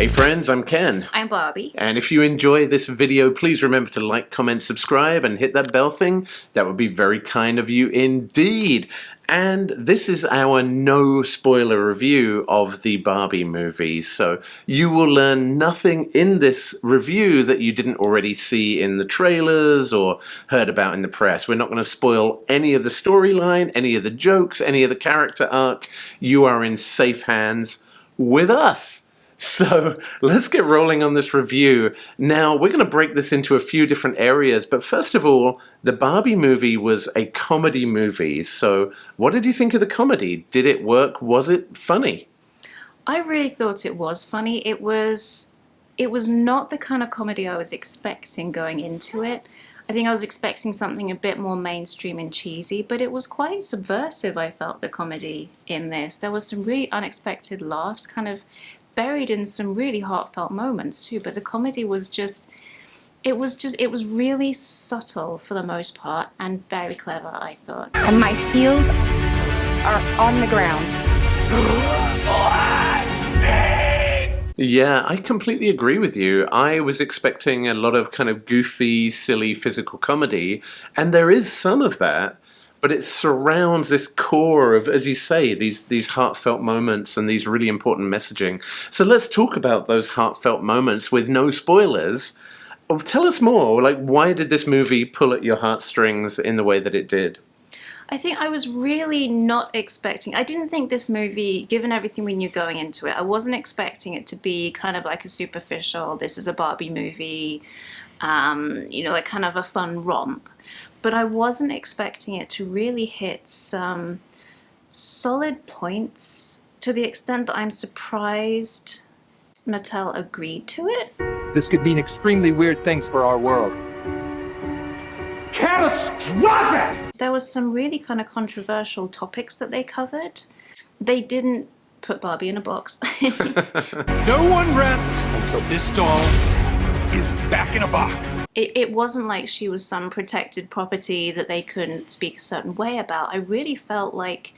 Hey friends, I'm Ken. I'm Barbie. And if you enjoy this video, please remember to like, comment, subscribe, and hit that bell thing. That would be very kind of you indeed. And this is our no spoiler review of the Barbie movie. So you will learn nothing in this review that you didn't already see in the trailers or heard about in the press. We're not going to spoil any of the storyline, any of the jokes, any of the character arc. You are in safe hands with us. So let's get rolling on this review. Now, we're going to break this into a few different areas, but first of all, the Barbie movie was a comedy movie. So what did you think of the comedy? Did it work? Was it funny? I really thought it was funny. It was not the kind of comedy I was expecting going into it. I think I was expecting something a bit more mainstream and cheesy, but it was quite subversive, I felt, the comedy in this. There was some really unexpected laughs, kind of buried in some really heartfelt moments too, but the comedy was it was really subtle for the most part and very clever, I thought. And my heels are on the ground. Yeah, I completely agree with you. I was expecting a lot of kind of goofy, silly physical comedy, and there is some of that. But it surrounds this core of, as you say, these heartfelt moments and these really important messaging. So let's talk about those heartfelt moments with no spoilers. Tell us more. Like, why did this movie pull at your heartstrings in the way that it did? I think I was really not expecting. I didn't think this movie, given everything we knew going into it, I wasn't expecting it to be kind of like a superficial, this is a Barbie movie, like kind of a fun romp. But I wasn't expecting it to really hit some solid points to the extent that I'm surprised Mattel agreed to it. This could mean extremely weird things for our world. Catastrophic! There was some really kind of controversial topics that they covered. They didn't put Barbie in a box. No one rests until this doll is back in a box. It wasn't like she was some protected property that they couldn't speak a certain way about. I really felt like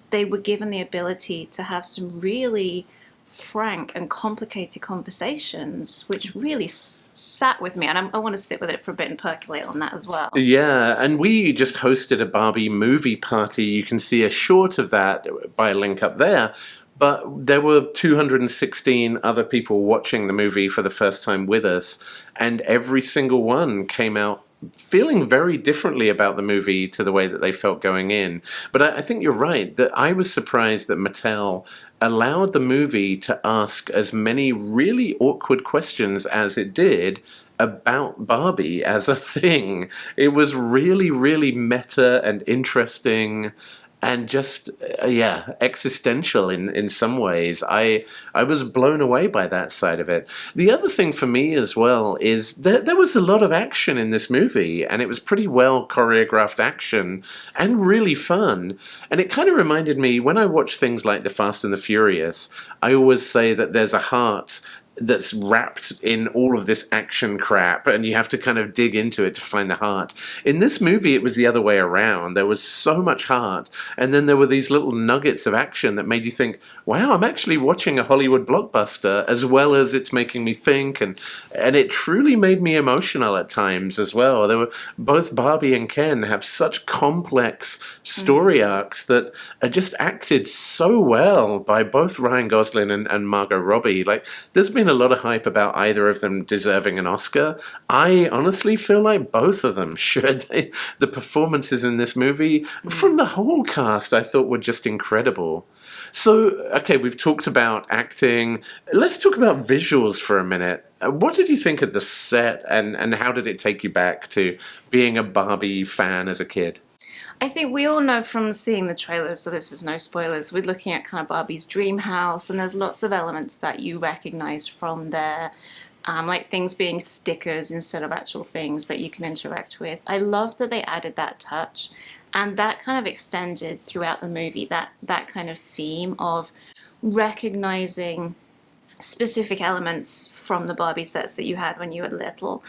they were given the ability to have some really frank and complicated conversations, which really sat with me. And I want to sit with it for a bit and percolate on that as well. Yeah, and we just hosted a Barbie movie party. You can see a short of that by a link up there. But there were 216 other people watching the movie for the first time with us, and every single one came out feeling very differently about the movie to the way that they felt going in. But I think you're right, that I was surprised that Mattel allowed the movie to ask as many really awkward questions as it did about Barbie as a thing. It was really, really meta and interesting. And just, existential in some ways. I was blown away by that side of it. The other thing for me as well is that there was a lot of action in this movie, and it was pretty well choreographed action and really fun. And it kind of reminded me, when I watch things like The Fast and the Furious, I always say that there's a heart that's wrapped in all of this action crap, and you have to kind of dig into it to find the heart. In this movie, it was the other way around. There was so much heart, and then there were these little nuggets of action that made you think, wow, I'm actually watching a Hollywood blockbuster, as well as it's making me think, and it truly made me emotional at times as well. There were both Barbie and Ken have such complex story arcs that are just acted so well by both Ryan Gosling and Margot Robbie. Like, there's been a lot of hype about either of them deserving an Oscar. I honestly feel like both of them should. The performances in this movie, from the whole cast, I thought were just incredible. So, okay, we've talked about acting. Let's talk about visuals for a minute. What did you think of the set, and how did it take you back to being a Barbie fan as a kid? I think we all know from seeing the trailers, so this is no spoilers, we're looking at kind of Barbie's dream house, and there's lots of elements that you recognize from there, like things being stickers instead of actual things that you can interact with. I love that they added that touch, and that kind of extended throughout the movie, that kind of theme of recognizing specific elements from the Barbie sets that you had when you were little.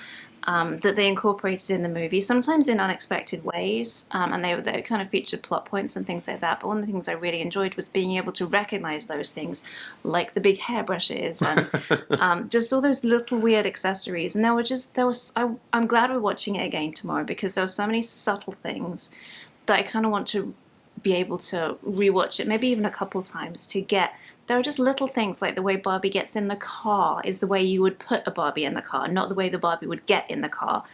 that they incorporated in the movie, sometimes in unexpected ways, and they kind of featured plot points and things like that. But one of the things I really enjoyed was being able to recognize those things, like the big hairbrushes and just all those little weird accessories. And I'm glad we're watching it again tomorrow, because there were so many subtle things that I kind of want to be able to rewatch it, maybe even a couple times to get. There are just little things like the way Barbie gets in the car is the way you would put a Barbie in the car, not the way the Barbie would get in the car.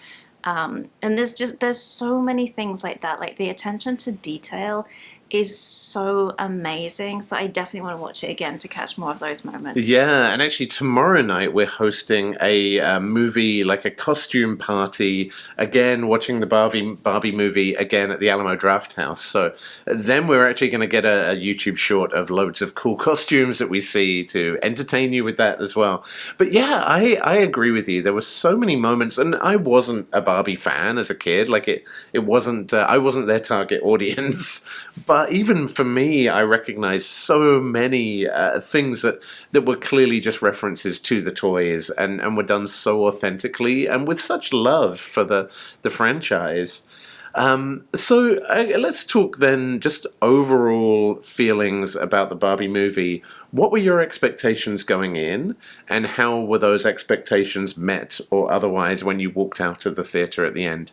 And there's so many things like that. Like the attention to detail is so amazing. So I definitely want to watch it again to catch more of those moments. Yeah, and actually tomorrow night we're hosting a movie, like a costume party, again watching the Barbie movie again at the Alamo Draft House. So then we're actually going to get a YouTube short of loads of cool costumes that we see to entertain you with that as well. But yeah, I agree with you. There were so many moments, and I wasn't a Barbie fan as a kid. Like it wasn't, I wasn't their target audience. But even for me, I recognized so many things that were clearly just references to the toys and were done so authentically and with such love for the franchise. So let's talk then just overall feelings about the Barbie movie. What were your expectations going in, and how were those expectations met or otherwise when you walked out of the theater at the end?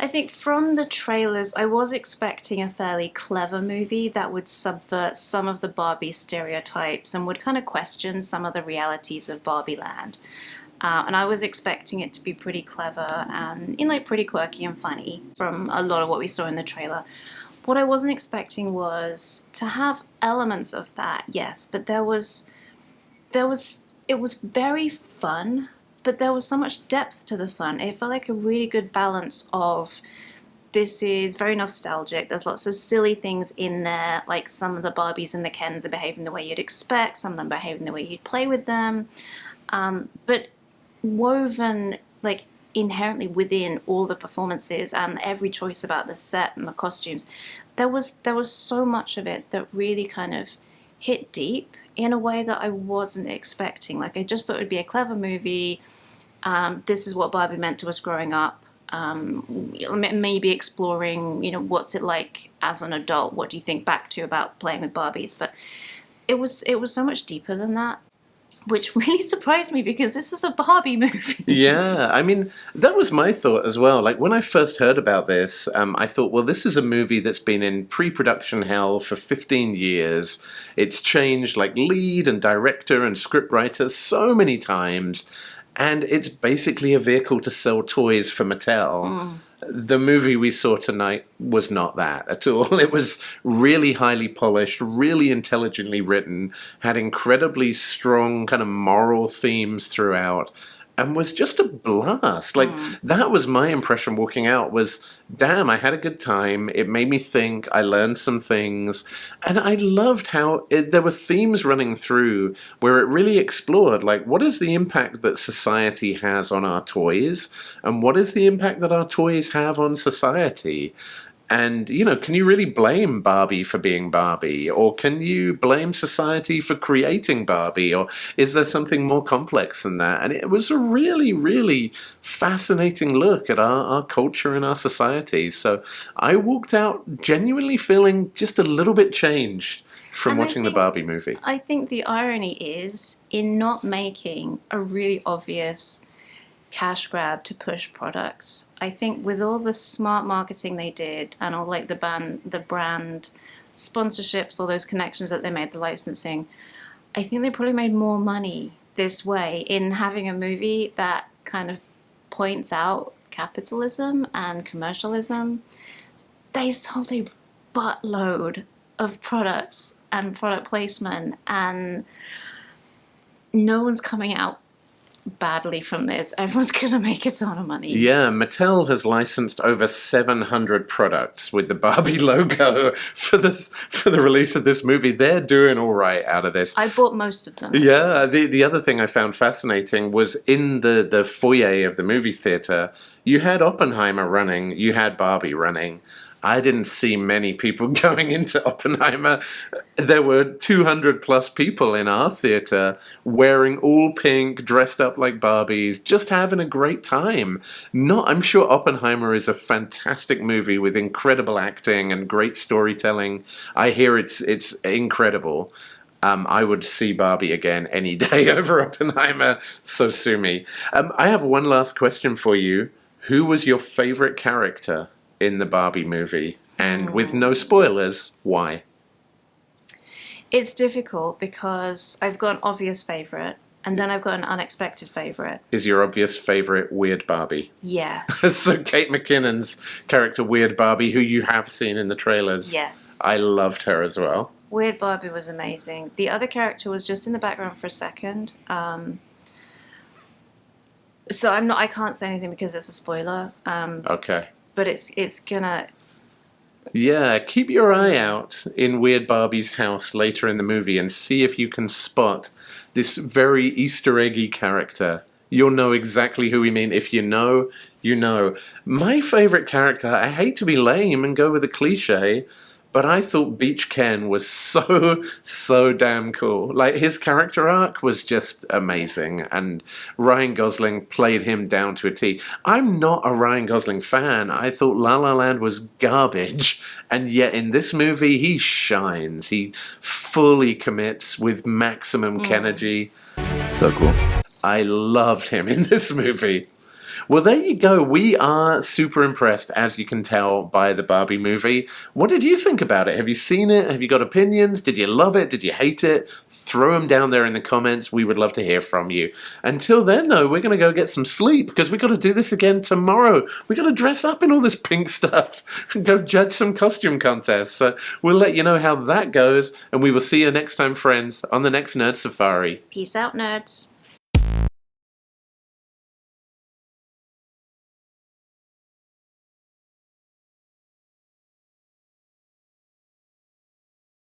I think from the trailers, I was expecting a fairly clever movie that would subvert some of the Barbie stereotypes and would kind of question some of the realities of Barbie Land. And I was expecting it to be pretty clever and pretty quirky and funny from a lot of what we saw in the trailer. What I wasn't expecting was to have elements of that, yes, but it was very fun. But there was so much depth to the fun. It felt like a really good balance of, this is very nostalgic. There's lots of silly things in there, like some of the Barbies and the Kens are behaving the way you'd expect, some of them behaving the way you'd play with them. But woven, like, inherently within all the performances and every choice about the set and the costumes, there was so much of it that really kind of hit deep in a way that I wasn't expecting. Like, I just thought it would be a clever movie. This is what Barbie meant to us growing up. Maybe exploring, what's it like as an adult? What do you think back to about playing with Barbies? But it was so much deeper than that, which really surprised me because this is a Barbie movie. Yeah, I mean, that was my thought as well. Like, when I first heard about this, I thought, well, this is a movie that's been in pre-production hell for 15 years. It's changed, like, lead and director and scriptwriter so many times, and it's basically a vehicle to sell toys for Mattel. The movie we saw tonight was not that at all. It was really highly polished, really intelligently written, had incredibly strong kind of moral themes throughout, and was just a blast. Like, that was my impression walking out was, damn, I had a good time. It made me think. I learned some things. And I loved how there were themes running through where it really explored, like, what is the impact that society has on our toys? And what is the impact that our toys have on society? And, can you really blame Barbie for being Barbie? Or can you blame society for creating Barbie? Or is there something more complex than that? And it was a really, really fascinating look at our culture and our society. So I walked out genuinely feeling just a little bit changed from watching the Barbie movie. I think the irony is in not making a really obvious cash grab to push products. I think with all the smart marketing they did and all like the brand sponsorships, all those connections that they made, the licensing, I think they probably made more money this way in having a movie that kind of points out capitalism and commercialism. They sold a buttload of products and product placement, and no one's coming out badly from this. Everyone's going to make a ton of money. Yeah, Mattel has licensed over 700 products with the Barbie logo for the release of this movie. They're doing all right out of this. I bought most of them. Yeah, the other thing I found fascinating was in the foyer of the movie theater, you had Oppenheimer running, you had Barbie running. I didn't see many people going into Oppenheimer. There were 200 plus people in our theater wearing all pink, dressed up like Barbies, just having a great time. I'm sure Oppenheimer is a fantastic movie with incredible acting and great storytelling. I hear it's incredible. I would see Barbie again any day over Oppenheimer, so sue me. I have one last question for you. Who was your favorite character in the Barbie movie? And with no spoilers, why? It's difficult because I've got an obvious favorite, and then I've got an unexpected favorite. Is your obvious favorite Weird Barbie? Yeah. So Kate McKinnon's character Weird Barbie, who you have seen in the trailers. Yes. I loved her as well. Weird Barbie was amazing. The other character was just in the background for a second. So I can't say anything because it's a spoiler. Okay. But it's gonna... Yeah, keep your eye out in Weird Barbie's house later in the movie and see if you can spot this very Easter eggy character. You'll know exactly who we mean. If you know, you know. My favorite character, I hate to be lame and go with a cliche, but I thought Beach Ken was so damn cool. Like, his character arc was just amazing, and Ryan Gosling played him down to a T. I'm not a Ryan Gosling fan. I thought La La Land was garbage, and yet in this movie, he shines. He fully commits with maximum Kennedy. So cool. I loved him in this movie. Well, there you go. We are super impressed, as you can tell, by the Barbie movie. What did you think about it? Have you seen it? Have you got opinions? Did you love it? Did you hate it? Throw them down there in the comments. We would love to hear from you. Until then, though, we're going to go get some sleep because we've got to do this again tomorrow. We've got to dress up in all this pink stuff and go judge some costume contests. So we'll let you know how that goes, and we will see you next time, friends, on the next Nerd Safari. Peace out, nerds.